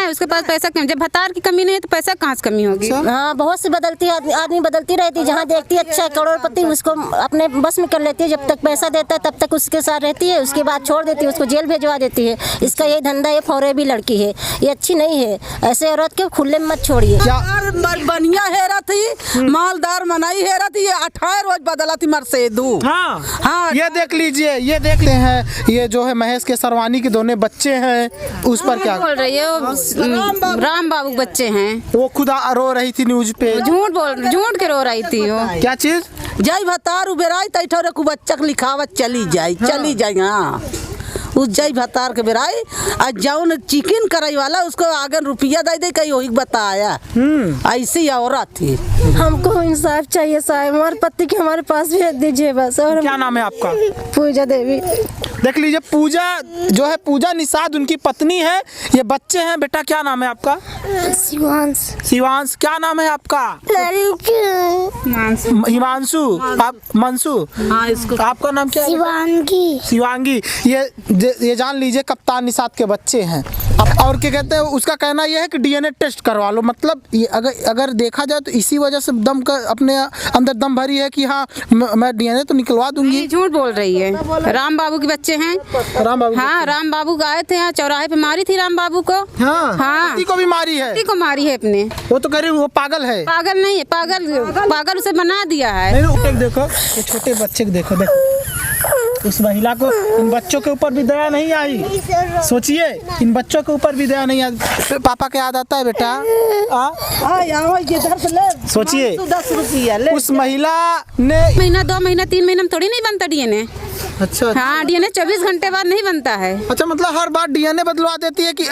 है, उसके पास पैसा क्यों? जब भतार की कमी नहीं है तो पैसा कहाँ से कमी होगी? हाँ, बहुत सी बदलती आदमी बदलती रहती है, जहाँ देखती है अच्छा करोड़पति उसको अपने बस में कर लेती है, जब तक पैसा देता है तब तक उसके साथ रहती है, उसके बाद छोड़ देती है, उसको जेल भेजवा देती है। इसका ये धंधा, ये फौरेबी लड़की है, ये अच्छी नहीं है। ऐसे औरत के खुले में मत छोड़िए। बढ़िया हेरा थी, मालदार मनाई हेरा थी, ये 18 रोज बदला थी मर्सेडू। हाँ हाँ, ये देख लीजिए, ये देखते हैं, ये जो है महेश के सरवानी के दोनों बच्चे हैं, उस पर क्या बोल रही है? राम बाबू बच्चे हैं। वो खुद रो रही थी न्यूज पे, झूठ के रो रही थी वो। क्या चीज? जय भतार उबेराई तैठोरे को बच्चा लिखावत चली जाई। हाँ उस जय भतार के बेराई आज जौन चिकन कराई वाला उसको आगे रुपया दे दे कहीं वही बताया। ऐसी औरत थी। हमको इंसाफ चाहिए साहब, हमारे पति के हमारे पास भेज दीजिए बस। और क्या नाम है आपका? पूजा देवी। देख लीजिए, पूजा जो है, पूजा निषाद उनकी पत्नी है, ये बच्चे हैं। बेटा क्या नाम है आपका? शिवांश। शिवांश। क्या नाम है आपका? हिमांशु। आप मंशु। हाँ, इसको आपका नाम क्या है? शिवांगी। शिवांगी। ये जान लीजिए कप्तान निषाद के बच्चे हैं। अब और क्या कहते हैं, उसका कहना यह है कि डीएनए टेस्ट करवा लो। मतलब ये अगर देखा जाए तो इसी वजह से दम का अपने अंदर दम भरी है कि हाँ मैं डीएनए तो निकलवा दूंगी। झूठ बोल रही है। राम बाबू के बच्चे हैं। राम बाबू? हाँ, राम बाबू आए थे यहाँ चौराहे पे, मारी थी राम बाबू को। हाँ, पति को भी मारी है। पति को मारी है अपने। वो तो कह रही वो पागल है। पागल नहीं है, पागल उसे बना दिया है। देखो ये छोटे बच्चे को देखो, उस महिला को, इन बच्चों के ऊपर भी दया नहीं आई। सोचिए, इन बच्चों के ऊपर भी दया नहीं आई। पापा क्या याद आता है बेटा? सोचिए, 10 रुपया ले। उस महिला ने महीना 2 महीना 3 महीना में थोड़ी नहीं बनता डीएनए। अच्छा। हाँ, डीएनए 24 घंटे बाद नहीं बनता है। अच्छा, मतलब हर बार डीएनए बदलवा देती है कि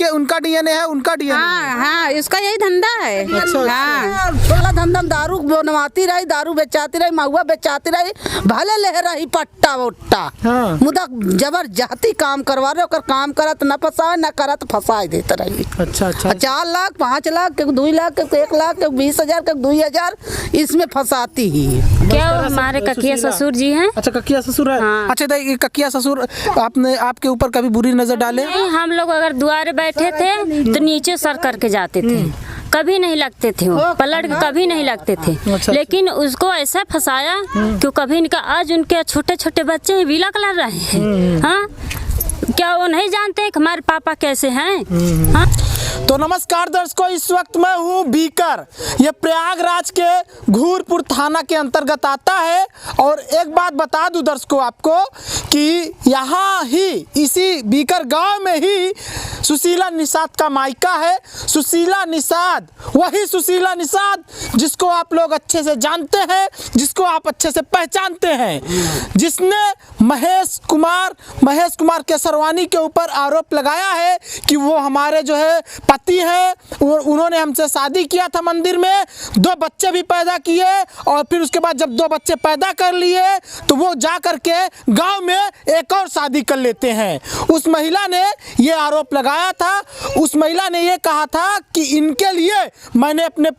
उनका डीएनए है, उनका डीएनए। हाँ, इसका यही धंधा है। हाँ, थोड़ा धंधा दारू बनवाती रही, दारू बेचाती रही, महुआ बेचाती रही, भले ले रही पट्टा वोट्टा। हाँ। मुदा जबरदस्ती काम करवा रहे, ओकर काम करत न फसाए, न करत फसाए देते रही। अच्छा। 4 लाख 5 लाख 2 लाख 1 लाख 20,000 2,000 इसमें फंसाती ही। क्या हमारे ककिया ससुर जी हैं? अच्छा, ककिया ससुर है। हाँ। अच्छा, तो ये ककिया ससुर आपके ऊपर कभी बुरी नजर डाले? नहीं, हम लोग अगर द्वारे बैठे थे तो नीचे सर करके जाते थे, कभी नहीं लगते थे, वो पलट के कभी नहीं लगते थे। अच्छा। लेकिन उसको ऐसा फंसाया कि कभी नहीं। आज उनके छोटे छोटे बच्चे हैं, विला कर रहे हैं। हाँ, क्या वो नहीं जानते हैं कि हमारे पापा कैसे हैं? हाँ? तो नमस्कार दर्शकों, इस वक्त मैं हूँ बीकर। ये प्रयागराज के घूरपुर थाना के अंतर्गत आता है। और एक बात बता दूं दर्शकों आपको कि यहाँ ही इसी बीकर गांव में ही सुशीला निषाद का मायका है। सुशीला निषाद, वही सुशीला निषाद जिसको आप लोग अच्छे से जानते हैं, जिसको आप अच्छे से पहचानते हैं, जिसने महेश कुमार केसरवानी के ऊपर आरोप लगाया है कि वो हमारे जो है पति हैं, उन्होंने हमसे शादी किया था मंदिर में, 2 बच्चे भी पैदा किए, और फिर उसके बाद जब 2 बच्चे पैदा कर लिए तो वो जा करके गांव में एक और शादी कर लेते हैं। उस महिला ने ये आरोप लगाया था। उस महिला ने ये कहा था कि इनके लिए मैंने अपने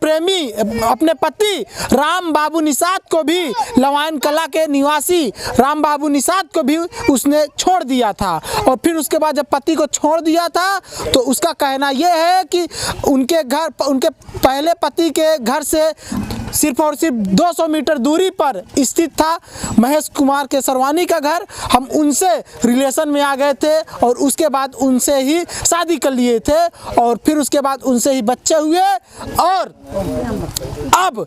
पति राम बाबू निषाद को भी, लवाइन कला के निवासी राम बाबू निषाद को भी उसने छोड़ दिया था। और फिर उसके बाद जब पति को छोड़ दिया था तो उसका कहना यह है कि उनके पहले पति के घर से सिर्फ और सिर्फ 200 मीटर दूरी पर स्थित था महेश कुमार केसरवानी का घर। हम उनसे रिलेशन में आ गए थे और उसके बाद उनसे ही शादी कर लिए थे, और फिर उसके बाद उनसे ही बच्चे हुए। और अब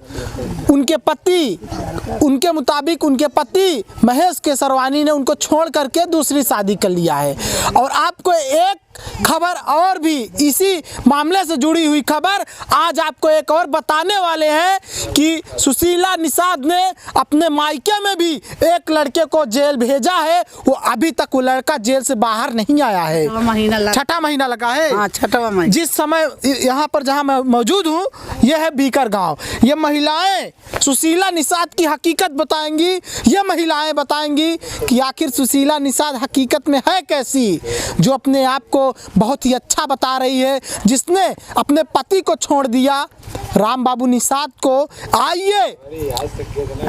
उनके मुताबिक उनके पति महेश केसरवानी ने उनको छोड़ करके दूसरी शादी कर लिया है। और आपको एक खबर और भी इसी मामले से जुड़ी हुई खबर आज आपको एक और बताने वाले हैं कि सुशीला निषाद ने अपने मायके में भी एक लड़के को जेल भेजा है। वो अभी तक वो लड़का जेल से बाहर नहीं आया है। 6ठा महीना लगा है। हाँ, 6ठा महीना। जिस समय यहाँ पर जहाँ मैं मौजूद हूँ, यह है बीकर गांव। ये महिलाएं सुशीला निषाद की हकीकत बताएंगी। ये महिलाएं बताएंगी कि आखिर सुशीला निषाद हकीकत में है कैसी, जो अपने आप को बहुत ही अच्छा बता रही है, जिसने अपने पति को छोड़ दिया राम बाबू निषाद को। आइए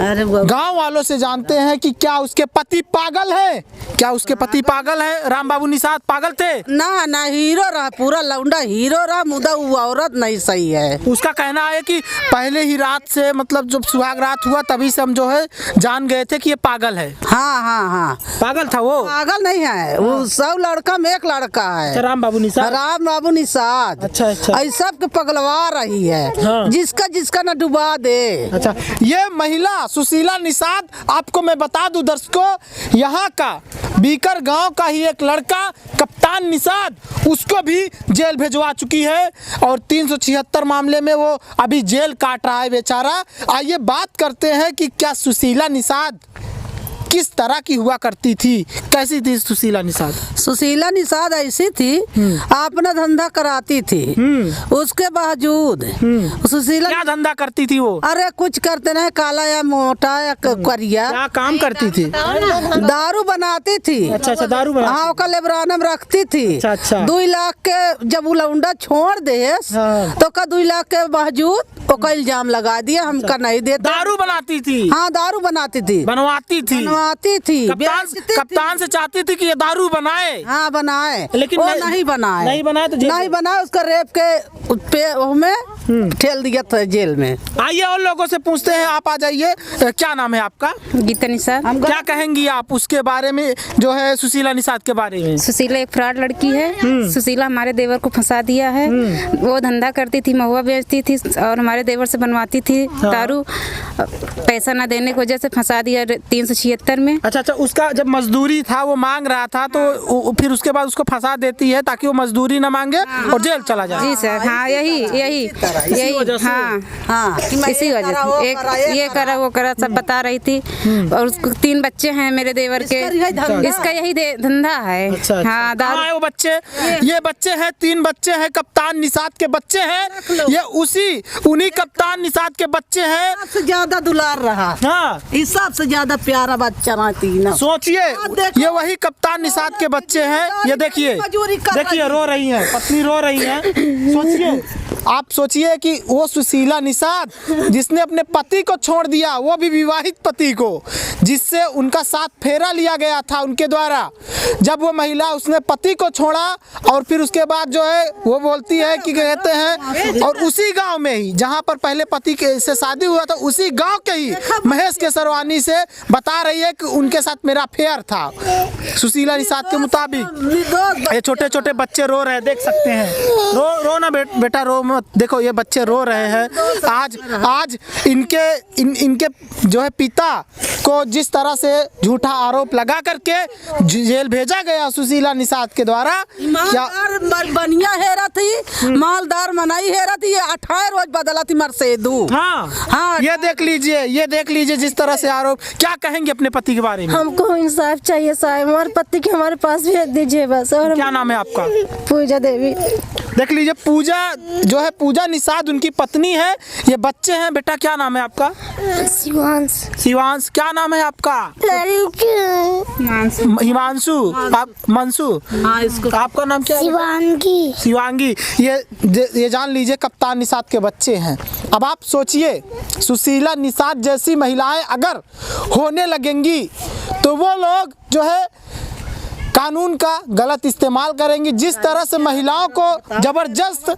अरे वो गांव वालों से जानते हैं कि क्या उसके पति पागल है, क्या उसके पति पागल है। राम बाबू निषाद पागल थे? ना ना हीरो रहा, पूरा लौंडा हीरो रहा, मुदा वो औरत नहीं सही है। उसका कहना है कि पहले ही रात से, मतलब जब सुहाग रात हुआ तभी से हम जो है जान गए थे कि ये पागल है। हाँ हाँ हाँ, पागल था वो? पागल नहीं है वो, सब लड़का में एक लड़का है। राम बाबू निषाद? राम बाबू निषाद। अच्छा अच्छा। ऐसा के पगलवा रही है। हाँ। जिसका जिसका न डुबा दे। अच्छा, ये महिला सुशीला निषाद, आपको मैं बता दूं दर्शकों, यहाँ का बीकर गांव का ही एक लड़का कप्तान निषाद, उसको भी जेल भेजवा चुकी है और 376 मामले में वो अभी जेल काट रहा है बेचारा। आइए बात करते हैं कि क्या सुशीला निषाद किस तरह की हुआ करती थी, कैसी थी सुशीला निषाद? सुशीला निषाद ऐसी थी, अपना धंधा कराती थी। उसके बावजूद सुशीला क्या धंधा करती थी वो? अरे कुछ करते नहीं, काला या मोटा या करिया। क्या काम करती थी? दारू बनाती थी। अच्छा अच्छा, दारू बना। हाँ, ओका लेबरानम रखती थी। अच्छा अच्छा। 2 लाख के जब वो लौंडा छोड़ दे हाँ। तो का 2 लाख के बावजूद ओका इल्जाम लगा दिया, हमका नहीं देता। दारू बनाती थी? हाँ, दारू बनाती थी, बनवाती थी, बनवाती थी। कप्तान से चाहती थी कि ये दारू बनाए। हाँ बनाए, लेकिन वो नहीं बनाए, नहीं बनाए तो नहीं बनाए, उसका रेप के में ठेल दिया था जेल में। आइए और लोगों से पूछते हैं, आप आ जाइए। क्या नाम है आपका? गीता निषाद। क्या कहेंगी आप उसके बारे में, जो है सुशीला निषाद के बारे में? सुशीला एक फ्रॉड लड़की है। सुशीला हमारे देवर को फंसा दिया है। वो धंधा करती थी, महुआ बेचती थी और हमारे देवर से बनवाती थी दारू। पैसा ना देने की वजह से फंसा दिया 376 में। अच्छा अच्छा, उसका जब मजदूरी था वो मांग रहा था तो फिर उसके बाद उसको फंसा देती है ताकि वो मजदूरी ना मांगे और जेल चला जाए। जी सर, हाँ यही हाँ हाँ, इसी वजह से एक ये करा वो करा सब बता रही थी। और उसको 3 बच्चे हैं मेरे देवर के, इसका यही धंधा है। अच्छा, अच्छा। हाँ, दारू। वो बच्चे, ये बच्चे हैं, 3 बच्चे हैं, कप्तान निषाद के बच्चे हैं। ये उन्हीं कप्तान निषाद के बच्चे हैं। सबसे ज्यादा दुलार रहा। हाँ, इस सबसे ज्यादा प्यारा बच्चा रहती ना। सोचिए, ये वही कप्तान निषाद के बच्चे हैं। ये देखिए देखिए, रो रही हैं, पत्नी रो रही है। सोचिए, आप सोचिए कि वो सुशीला निषाद जिसने अपने पति को छोड़ दिया, वो भी विवाहित पति को, जिससे उनका साथ फेरा लिया गया था उनके द्वारा। जब वो महिला उसने पति को छोड़ा और फिर उसके बाद जो है वो बोलती है कि कहते हैं, और उसी गांव में ही जहां पर पहले पति के से शादी हुआ था, उसी गांव के ही महेश के सरवानी से बता रही है कि उनके साथ मेरा अफेयर था। सुशीला निषाद के मुताबिक ये छोटे छोटे बच्चे रो रहे हैं, देख सकते हैं। रो ना बेटा, रो मत। देखो ये बच्चे रो रहे हैं। आज इनके जो है पिता को जिस तरह से झूठा आरोप लगा करके जेल भेजा गया सुशीला निषाद के द्वारा। बनिया हेरा थी, मालदार मनाई हेरा थी, ये 28 रोज बदला थी मर्सेडू। हाँ, ये देख लीजिए जिस तरह से आरोप। क्या कहेंगे अपने पति के बारे में? हमको इंसाफ चाहिए साहब, हमारे पति के हमारे पास भेज दीजिए बस। और क्या नाम है आपका? पूजा देवी। देख लीजिए, पूजा जो है, पूजा निषाद उनकी पत्नी है। ये बच्चे हैं। बेटा क्या नाम है आपका? शिवांश। क्या नाम है आपका? हिमांशु। आप मंशु। हाँ, इसको आपका नाम क्या है? शिवांगी। ये जान लीजिए कप्तान निषाद के बच्चे हैं। अब आप सोचिए, सुशीला निषाद जैसी महिलाएं अगर होने लगेंगी तो वो लोग जो है कानून का गलत इस्तेमाल करेंगी। जिस तरह से महिलाओं को जबरदस्त,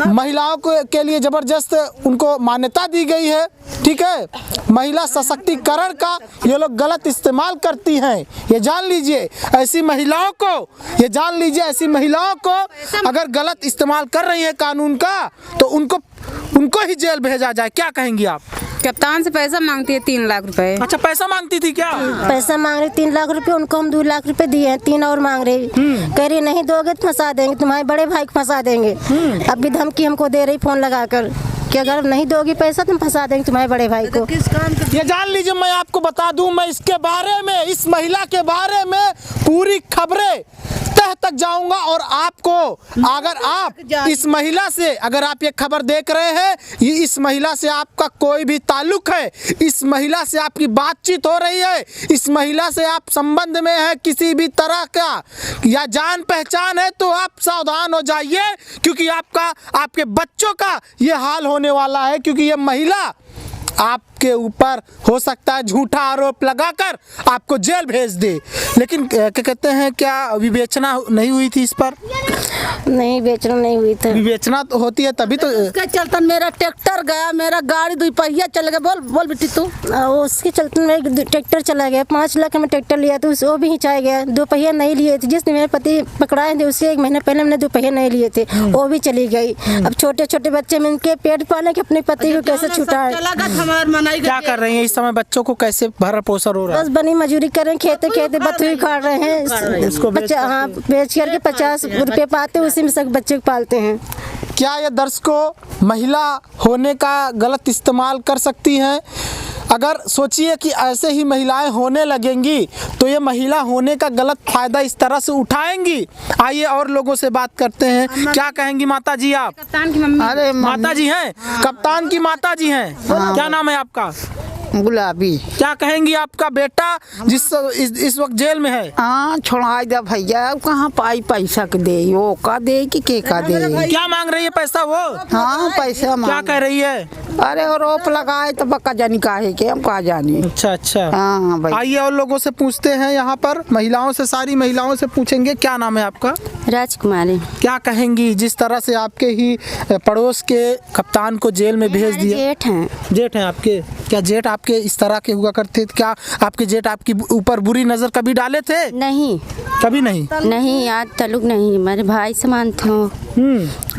महिलाओं के लिए जबरदस्त उनको मान्यता दी गई है, ठीक है, महिला सशक्तिकरण का ये लोग गलत इस्तेमाल करती हैं। ये जान लीजिए ऐसी महिलाओं को अगर गलत इस्तेमाल कर रही है कानून का तो उनको ही जेल भेजा जाए। क्या कहेंगी आप? कप्तान से पैसा मांगती है 3 लाख रुपए। अच्छा, पैसा मांगती थी क्या? पैसा मांग रही 3 लाख रुपए, उनको हम 2 लाख रुपए दिए हैं, 3 और मांग रही। कह रही नहीं दोगे तो फंसा देंगे, तुम्हारे बड़े भाई को फंसा देंगे। अब भी धमकी हमको दे रही फोन लगाकर कि अगर नहीं दोगी पैसा तुम फंसा देंगे तुम्हारे बड़े भाई को। ये जान लीजिए, मैं आपको बता दूं, मैं इसके बारे में, इस महिला के बारे में पूरी खबरें तह तह तक जाऊंगा और आपको, अगर आप इस महिला से, अगर आप ये खबर देख रहे हैं, ये इस महिला से आपका कोई भी ताल्लुक है, इस महिला से आपकी बातचीत हो रही है, इस महिला से आप संबंध में है किसी भी तरह का या जान पहचान है, तो आप सावधान हो जाइए, क्योंकि आपके बच्चों का ये हाल होने वाला है। क्योंकि ये महिला आपके ऊपर हो सकता है झूठा आरोप लगाकर आपको जेल भेज दे। लेकिन क्या कहते हैं, क्या विवेचना नहीं हुई थी इस पर? नहीं, बेचना नहीं हुई थी। विवेचना तो होती है तभी तो। उसके चलते मेरा ट्रैक्टर गया, मेरा गाड़ी 2 पहिया चल गया। बोल बोल बेटी तू। उसके चलते मेरा ट्रैक्टर चला गया। 5 लाख में ट्रैक्टर लिया तो वो भी हिंचा गया। 2 पहिया नहीं लिए थे, जिसने मेरे पति पकड़ाए थे उससे 1 महीने पहले मैंने 2 पहिया नहीं लिए थे, वो भी चली गई। अब छोटे छोटे बच्चे में उनके पेट पाले कि अपने पति को कैसे छुटाए। क्या कर रही है इस समय, बच्चों को कैसे भरण पोषण हो रहा है? बस बनी मजूरी कर रहे हैं, खेते खेते बथुई खा रहे हैं। इसको हाँ, बेच करके 50 रुपये पाते हैं, उसी में सब बच्चे को पालते हैं। क्या ये दर्शकों महिला होने का गलत इस्तेमाल कर सकती हैं? अगर सोचिए कि ऐसे ही महिलाएं होने लगेंगी तो ये महिला होने का गलत फायदा इस तरह से उठाएंगी। आइए और लोगों से बात करते हैं, क्या कहेंगी माता जी आप? कप्तान की मम्मी। अरे माता जी हैं, कप्तान की माता जी हैं। क्या नाम है आपका? गुलाबी। क्या कहेंगी, आपका बेटा इस वक्त जेल में है? हाँ, छोड़ा दे भैया, कहाँ पाई पैसा के दे, वो का दे कि के का दे। क्या मांग रही है पैसा वो? हाँ, पैसा क्या मांग। कह रही है? अरे वो रोप लगाए तो बक्का जानी काहे के, हम कहा जानी। अच्छा अच्छा। हाँ भाई। आइए और लोगों से पूछते हैं, यहाँ पर महिलाओं से, सारी महिलाओं से पूछेंगे। क्या नाम है आपका? राजकुमारी। क्या कहेंगी जिस तरह से आपके ही पड़ोस के कप्तान को जेल में भेज दिया? जेठ हैं। जेठ हैं आपके? क्या जेठ आपके इस तरह के हुआ करते थे? क्या आपके जेठ आपकी ऊपर बुरी नजर कभी डाले थे? नहीं, कभी नहीं। नहीं, आज तलुक नहीं, हमारे भाई समान थे।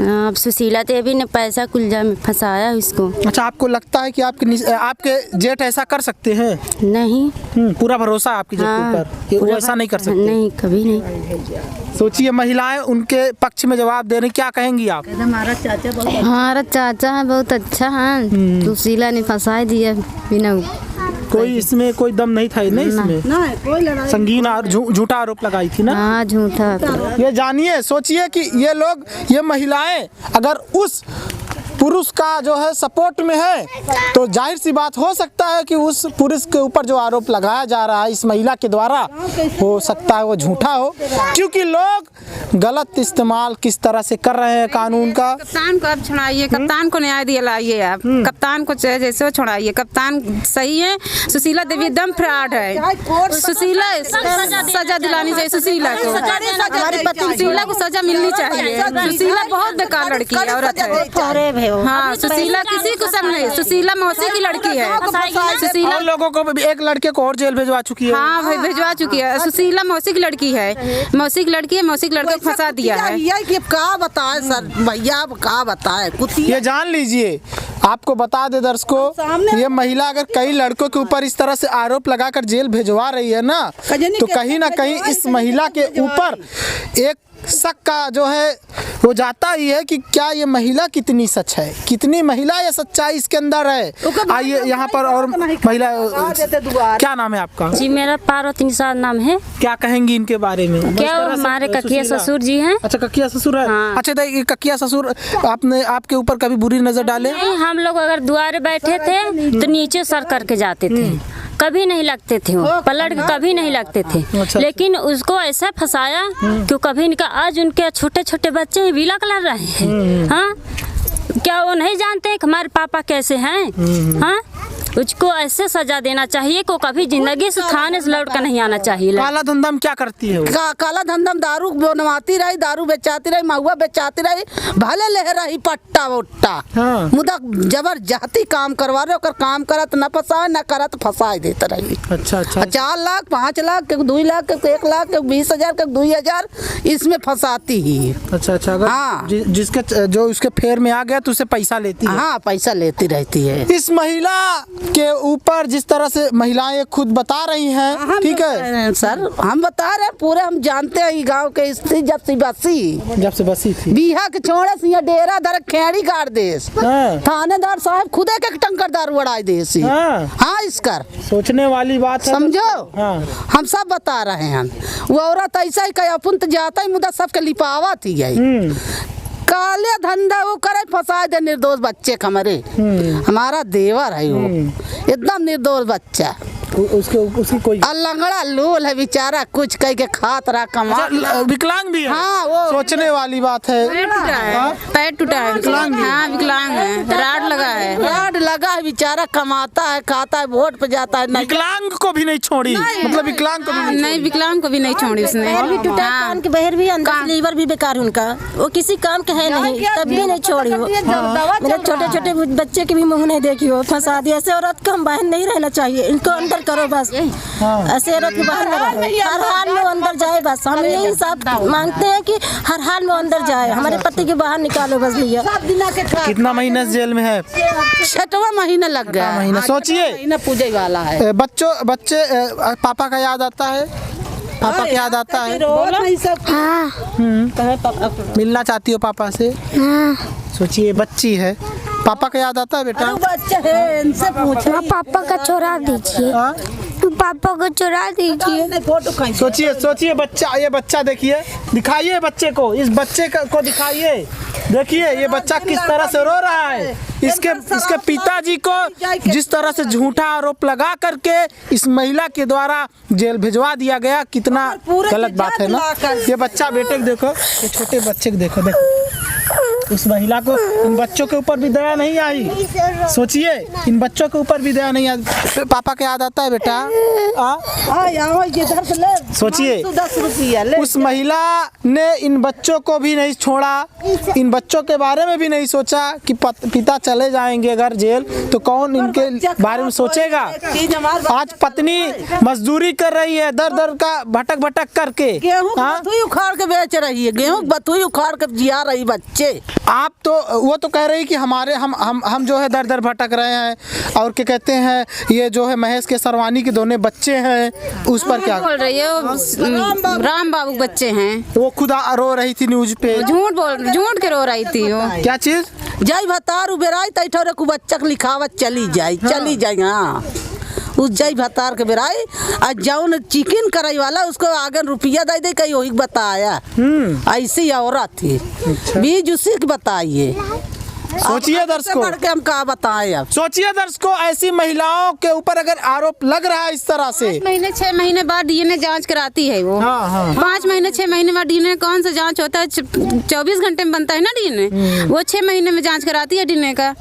अब सुशीला देवी ने पैसा कुलजा में फंसाया इसको। अच्छा, आपको लगता है कि आपके जेठ ऐसा कर सकते हैं? नहीं। पूरा भरोसा है आपकी जेठ के ऊपर कि वो ऐसा नहीं कर सकते? नहीं, कभी नहीं। सोचिए, महिलाएं उनके पक्ष में जवाब दे रही, क्या कहेंगी आप? हमारा चाचा है, बहुत अच्छा है। सुशीला ने फंसा दिया बिना। कोई इसमें कोई दम नहीं था ना इसमें? संगीन और झूठा आरोप लगाई थी ना? हाँ, झूठा। ये जानिए, सोचिए कि ये महिलाएं अगर उस पुरुष का जो है सपोर्ट में है तो जाहिर सी बात हो सकता है कि उस पुरुष के ऊपर जो आरोप लगाया जा रहा है इस महिला के द्वारा, हो सकता है वो झूठा हो, क्योंकि लोग गलत इस्तेमाल किस तरह से कर रहे हैं कानून का। कप्तान को अब छुड़ाइए, कप्तान को न्याय दिलाइए आप। कप्तान को चाहे जैसे छुड़ाइए, कप्तान सही है। सुशीला देवी एकदम फ्रॉड है। सुशीला सजा दिलानी चाहिए सुशीला को। हमारे पति सुशीला को सजा मिलनी चाहिए। सुशीला बहुत बेकार लड़की है, औरत है। हाँ, सुशीला किसी को सब नहीं, सुशीला मौसी की लड़की है। सुशीला और लोगों को भी, एक लड़के को और जेल भेजवा चुकी है। हाँ भाई, भेजवा चुकी है। सुशीला मौसी की लड़की है, मौसी की लड़की है, मौसी के लड़के को फंसा दिया है। ये क्या बताए सर भैया, क्या बताए कुछ ये जान लीजिए। आपको बता दे दर्शकों, ये महिला अगर कई लड़कों के ऊपर इस तरह से आरोप लगाकर जेल भेजवा रही है ना, तो कहीं ना कहीं इस महिला के ऊपर एक शक का जो है वो जाता ही है कि क्या ये महिला कितनी सच है, कितनी महिला ये सच्चाई इसके अंदर है। आइए यहाँ पर और महिला, क्या नाम है आपका? जी, मेरा पार्वती निषाद नाम है। क्या कहेंगी इनके बारे में? क्या हमारे ककिया ससुर जी हैं। अच्छा, ककिया ससुर है। हाँ। अच्छा, तो ये ककिया ससुर आपके ऊपर कभी बुरी नजर डाले? नहीं, हम लोग अगर द्वारे बैठे थे तो नीचे सर करके जाते थे, कभी नहीं लगते थे, वो पलट के कभी नहीं लगते थे। अच्छा। लेकिन उसको ऐसा फंसाया कि कभी नहीं। आज उनके छोटे छोटे बच्चे विला कर रहे हैं। हाँ, क्या वो नहीं जानते हैं कि हमारे पापा कैसे हैं? हाँ, उसको ऐसे सजा देना चाहिए को कभी जिंदगी से थाने से लौट कर नहीं आना चाहिए। काला धंधा में क्या करती है वो? काला धंधा दारू बनवाती रही, दारू बेचाती रही, महुआ बेचाती रही, भले ले रही पट्टा वोट्टा। हाँ। मुदा जबरदस्ती काम करवा रहे, ओकर काम करत न फसाए, न करत फसाए देते रही। अच्छा अच्छा। 4 लाख, 5 लाख, 2 लाख, 1 लाख, 20,000, 2,000 इसमें फंसाती ही। अच्छा अच्छा। अगर हाँ। जिसके जो उसके फेर में आ गया तो उसे पैसा लेती है। हाँ, पैसा लेती रहती है। इस महिला के ऊपर जिस तरह से महिलाएं खुद बता रही हैं, ठीक है सर, हम बता रहे हैं पूरे, हम जानते हैं ये गांव के स्थिति जब से बसी थी बिहा के छोड़े से यहाँ डेरा दर खेड़ी काट देस। हाँ। थानेदार साहब खुद एक टंकर दारू उड़ाई देस। हाँ इसकर सोचने वाली बात है, समझो। हाँ। हम सब बता रहे हैं। वो औरत ऐसा ही कहे अपन तो जाता ही मुद्दा सबके लिपावा थी गई। काले धंधा वो करे फंसा दे निर्दोष बच्चे हमारे। हमारा देवर है वो, एकदम निर्दोष बच्चा। उसकी कोई लंगड़ा लूल है बेचारा, कुछ कह के खात रहा कमा। विकलांग भी है। हाँ, वो सोचने वाली बात है। पैर टूटा है, विकलांग है। हाँ विकलांग है, राड लगा है। राड लगा है बेचारा, कमाता है, खाता है, वोट पे जाता है। विकलांग को भी नहीं छोड़ी, मतलब विकलांग को भी नहीं, विकलांग को भी नहीं छोड़ी उसने। पैर भी टूटा, कान के बहर भी, अंदर लीवर भी बेकार उनका, वो किसी काम के है नहीं, तब भी नहीं छोड़ी वो। मेरे छोटे छोटे बच्चे के भी मुंह नहीं देखी वो, फंसा दिया। ऐसे औरत को हम बाहर नहीं रहना चाहिए, इनको अंदर करो बस। ऐसे औरत के बाहर न रहे, हर हाल में अंदर जाए बस। हम यही सब मांगते हैं कि हर हाल में अंदर जाए, हमारे पति के बाहर निकालो बस भैया। कितना महीना जेल में है? 6वां महीना लग गया। महीना सोचिए, महीना पूजे वाला है। बच्चे पापा का याद आता है, पापा क्या याद आता है? मिलना चाहती हो पापा से? सोचिए बच्ची है, पापा का याद आता है बेटा? बच्चे है, इनसे पूछो। पापा का चुरा दीजिए, पापा को चुरा दीजिए। सोचिए बच्चा, ये बच्चा देखिए, दिखाइए बच्चे को, इस बच्चे को दिखाइए। देखिए ये बच्चा किस तरह से रो रहा है। इसके पिताजी को जिस तरह से झूठा आरोप लगा करके इस महिला के द्वारा जेल भिजवा दिया गया, कितना गलत बात है ना। ये बच्चा बेटे को देखो, ये छोटे बच्चे को देखो, उस महिला को, इन बच्चों के ऊपर भी दया नहीं आई। सोचिए इन बच्चों के ऊपर भी दया नहीं आई। पापा क्या याद आता है बेटा? सोचिए 10 रुपया ले। उस महिला ने इन बच्चों को भी नहीं छोड़ा, इन बच्चों के बारे में भी नहीं सोचा कि पिता चले जाएंगे अगर जेल तो कौन इनके बारे में सोचेगा। आज पत्नी मजदूरी कर रही है, दर दर का भटक करके, गेहूं बथुई उखाड़ के बेच रही है, गेहूं बथुई उखाड़ के जिया रही बच्चे। आप तो वो तो कह रही कि हमारे हम जो है दर दर भटक रहे हैं, और क्या कहते हैं ये जो है महेश के सरवानी के दोनों बच्चे हैं, उस पर क्या बोल रही है? राम बाबू बच्चे हैं। वो खुद रो रही थी न्यूज पे, झूठ के रो रही थी वो। क्या चीज? जाई भतार उबेराई तैठोरे को बच्चा लिखावत चली जाई। हाँ उस जय भतार के बेराई आज जाऊन चिकन कराई वाला उसको आगे रुपया दे दे कहीं वही बताया। ऐसी औरत थी। बीज उसी की बताइए। सोचिए दर्शकों, हम कहा बताएं अब। सोचिए दर्शकों, ऐसी महिलाओं के ऊपर अगर आरोप लग रहा है इस तरह से। 6 महीने बाद डीएनए जांच कराती है वो। 5 महीने 6 महीने बाद डीएनए कौन सा जांच होता है? 24 घंटे में बनता है ना डीएनए। वो 6 महीने में जांच कराती है डीएनए का।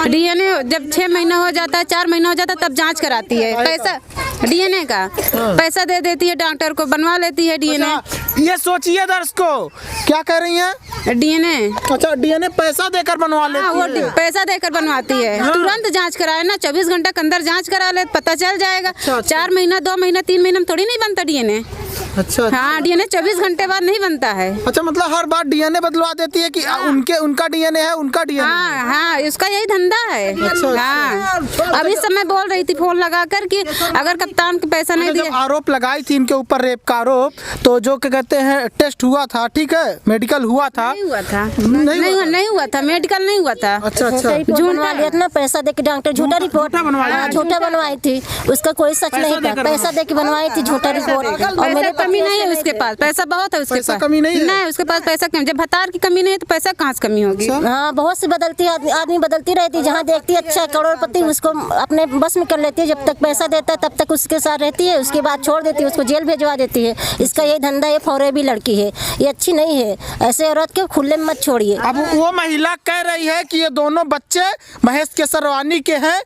डीएनए जब 6 महीना हो जाता है, 4 महीना हो जाता है, तब जांच कराती है। पैसा डीएनए का पैसा दे देती है डॉक्टर को, बनवा लेती है डीएनए। ये सोचिए दर्शकों, क्या कह रही हैं? डीएनए, अच्छा डीएनए पैसा देकर बनवा लेती है। वो पैसा देकर बनवाती है। तुरंत जांच कराए ना, 24 घंटे के अंदर जांच करा ले, पता चल जाएगा। 4 महीना 2 महीना 3 महीना में थोड़ी नहीं बनता डीएनए। अच्छा। हाँ डीएनए 24 घंटे बाद नहीं बनता है। अच्छा मतलब हर बार डीएनए बदलवा देती है कि उनका डीएनए है, उनका डीएनए। हाँ इसका यही धंधा है। हाँ अभी समय बोल रही थी फोन लगा कर कि अगर कप्तान के पैसा नहीं दिया। आरोप लगाई थी इनके ऊपर रेप का आरोप, तो जो क्या कहते हैं टेस्ट हुआ था, ठीक है, मेडिकल हुआ था? नहीं हुआ था, नहीं हुआ था, मेडिकल नहीं हुआ था। अच्छा बनवा लिया ना, पैसा दे के डॉक्टर झूठा रिपोर्ट झूठा बनवाई थी, उसका कोई सच नहीं था। पैसा दे के बनवाई थी झूठा रिपोर्ट। और मेरे कमी नहीं है उसके पास, पैसा बहुत है उसके पास। कमी नहीं है? नहीं उसके पास पैसा कम। जब भतार की कमी नहीं है तो पैसा कहाँ से कमी होगी? हाँ बहुत सी बदलती आदमी बदलती रहती, जहाँ देखती है अच्छा करोड़पति उसको अपने बस में कर लेती है। जब तक पैसा देता है तब तक उसके साथ रहती है, उसके बाद छोड़ देती है, उसको जेल भेजवा देती है। इसका ये धंधा, ये फौरेबी लड़की है, ये अच्छी नहीं है। ऐसे औरत के खुले में मत छोड़िए। अब वो महिला कह रही है कि ये दोनों बच्चे महेश के सरवानी के हैं,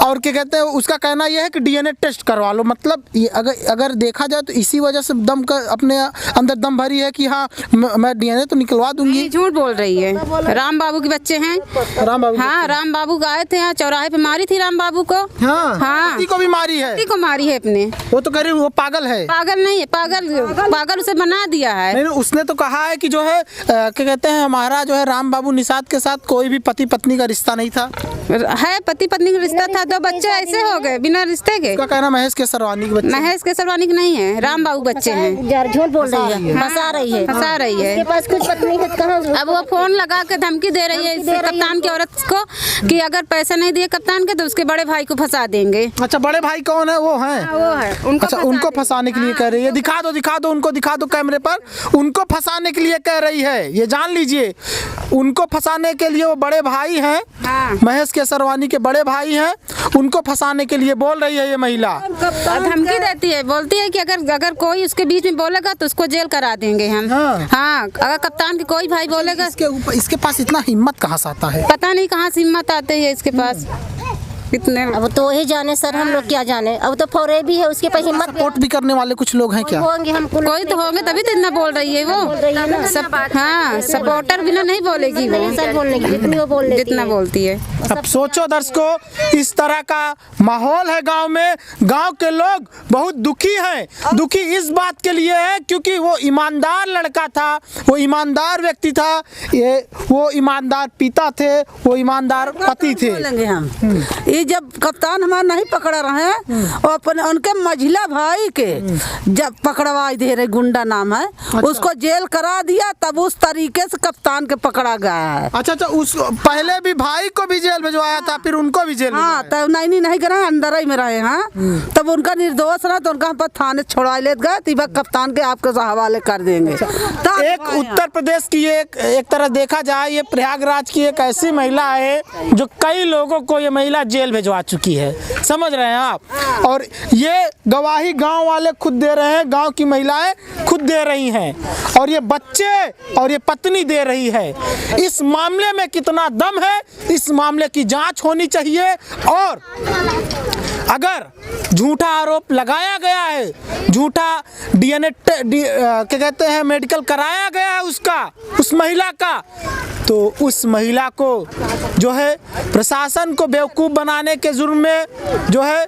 और क्या कहते हैं उसका कहना यह है कि डीएनए टेस्ट करवा लो। मतलब ये अगर देखा जाए तो इसी वजह से दम का अपने अंदर दम भरी है कि हाँ मैं डीएनए तो निकलवा दूंगी। झूठ बोल रही है। राम बाबू के बच्चे हैं। राम बाबू? हाँ राम बाबू आए थे यहाँ चौराहे पे, मारी थी राम बाबू को। हाँ पति को भी मारी है? पति को मारी है अपने। वो तो कह रही वो पागल है। पागल नहीं है, पागल उसे बना दिया है। नहीं उसने तो कहा है कि जो है क्या कहते हैं हमारा जो है राम बाबू निषाद के साथ कोई कोई भी पति पत्नी का रिश्ता नहीं था? है, पति पत्नी का रिश्ता था, 2 बच्चे ऐसे हो गए बिना रिश्ते के। उसका कहना महेश केसरवानी के बच्चे। महेश केसरवानी के नहीं है, राम बाबू बच्चे हैं। यार झूठ बोल रही है, फंसा रही है, फंसा रही है। उसके पास कुछ पत्नी है कहाँ? अब वो फोन लगा के धमकी दे रही है कप्तान की औरत को कि अगर पैसे नहीं दिए कप्तान के तो उसके बड़े भाई को फंसा देंगे। अच्छा, बड़े भाई कौन है? वो हैं? वो है, अच्छा, उनको फंसाने के लिए कह रही है। दिखा दो उनको, दिखा दो कैमरे पर। उनको फंसाने के लिए कह रही है, ये जान लीजिए। उनको फंसाने के लिए वो बड़े भाई हैं, हाँ। महेश केसरवानी के बड़े भाई हैं, उनको फंसाने के लिए बोल रही है ये महिला। धमकी देती है, बोलती है कि अगर कोई उसके बीच में बोलेगा तो उसको जेल करा देंगे हम। हाँ, अगर कप्तान के कोई भाई बोलेगा। इसके पास इतना हिम्मत कहाँ से आता है? पता नहीं कहाँ से हिम्मत आती है इसके पास इतने। अब तो वही जाने सर, हम लोग क्या जाने। अब तो फौरे भी है, उसके पास हिम्मत सपोर्ट भी करने वाले कुछ लोग हैं क्या? होंगे, हमको कोई तो होंगे तभी तो इतना बोल रही है वो। सब हाँ, सपोर्टर बिना नहीं बोलेगी वो, सर बोलने की जितनी वो बोल जितना बोलती है। अब सोचो दर्शकों, इस तरह का माहौल है गांव में। गांव के लोग बहुत दुखी हैं। दुखी इस बात के लिए है क्योंकि वो ईमानदार लड़का था, वो ईमानदार व्यक्ति था, वो ईमानदार पिता थे, वो ईमानदार पति थे। बोलेंगे हम, ये जब कप्तान हमारा नहीं पकड़ रहे हैं और अपने उनके मझिला भाई के जब पकड़वा दे रहे, गुंडा नाम है, उसको जेल करा दिया, तब उस तरीके से कप्तान के पकड़ा गया है। अच्छा, उस पहले भी भाई को भी जेल भिजवाया था, फिर उनको भी जेल। हाँ, तब नहीं करा, अंदर ही में रहे। हाँ, तब उनका निर्दोष रहा तो उनका हम थाने छोड़ा ले गए, तिबक कप्तान के आपके हवाले कर देंगे। एक उत्तर प्रदेश की एक तरह देखा जाए, ये प्रयागराज की एक ऐसी महिला है जो कई लोगों को ये महिला जेल भिजवा चुकी है, समझ रहे हैं आप। और ये गवाही गांव वाले खुद दे रहे हैं, गांव की महिलाएं खुद दे रही हैं, और ये बच्चे और ये पत्नी दे रही है। इस मामले में कितना दम है, इस मामले की जांच होनी चाहिए। और अगर झूठा आरोप लगाया गया है, झूठा DNA क्या कहते हैं, मेडिकल कराया गया है उस महिला का, तो उस महिला को जो है प्रशासन को बेवकूफ़ बनाने के जुर्म में जो है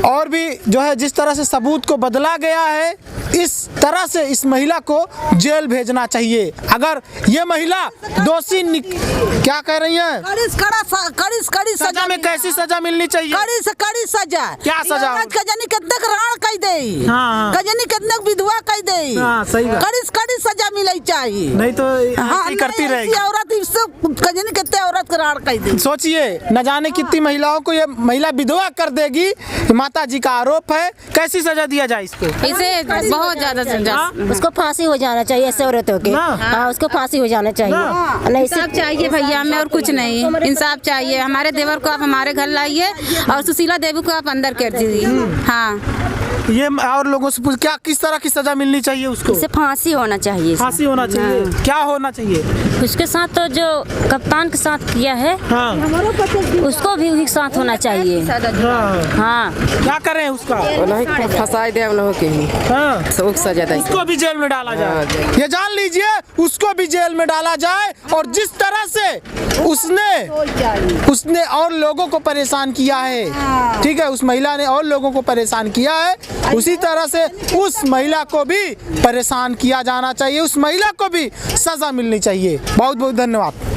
और भी जो है जिस तरह से सबूत को बदला गया है, इस तरह से इस महिला को जेल भेजना चाहिए। अगर ये महिला दोषी क्या कह रही है, कड़ी सजा में कैसी सजा मिलनी चाहिए? कड़ी से कड़ी सजा। क्या सजा? कजनी कितने राण कह दे, हाँ। कजनी कितने विधवा कह दे, हाँ, सही बात। कड़ी सजा मिलनी चाहिए, नहीं तो हाँ, करती रहेगी औरत। इससे कजनी कितने औरत का राण कह दे। सोचिए, न जाने कितनी महिलाओं को ये महिला विधवा कर देगी। माता जी का आरोप है, कैसी सजा दिया जाए इसको? इसे बहुत ज्यादा सजा, उसको फांसी हो जाना चाहिए ऐसे औरतों के। हाँ, उसको फांसी हो जाना चाहिए। नहीं इंसाफ चाहिए भैया, हमें और कुछ नहीं, इंसाफ चाहिए। हमारे देवर को आप हमारे घर लाइए और सुशीला देवी को आप अंदर कर दीजिए। हाँ, ये और लोगों से पूछ, क्या किस तरह की सजा मिलनी चाहिए उसको? इसे फांसी होना चाहिए। फांसी होना चाहिए। क्या होना चाहिए? उसके साथ तो जो कप्तान के साथ किया है, हाँ, उसको भी उसी के साथ होना चाहिए। हाँ, क्या करें उसका? फंसाई दे हम लोगों के ही, हाँ, सजा दे, उसको भी जेल में डाला जाए। ये जान लीजिए, उसको भी जेल में डाला जाए। और जिस तरह से उसने और लोगों को परेशान किया है, ठीक है, उस महिला ने और लोगों को परेशान किया है, उसी तरह से उस महिला को भी परेशान किया जाना चाहिए, उस महिला को भी सजा मिलनी चाहिए। बहुत बहुत धन्यवाद।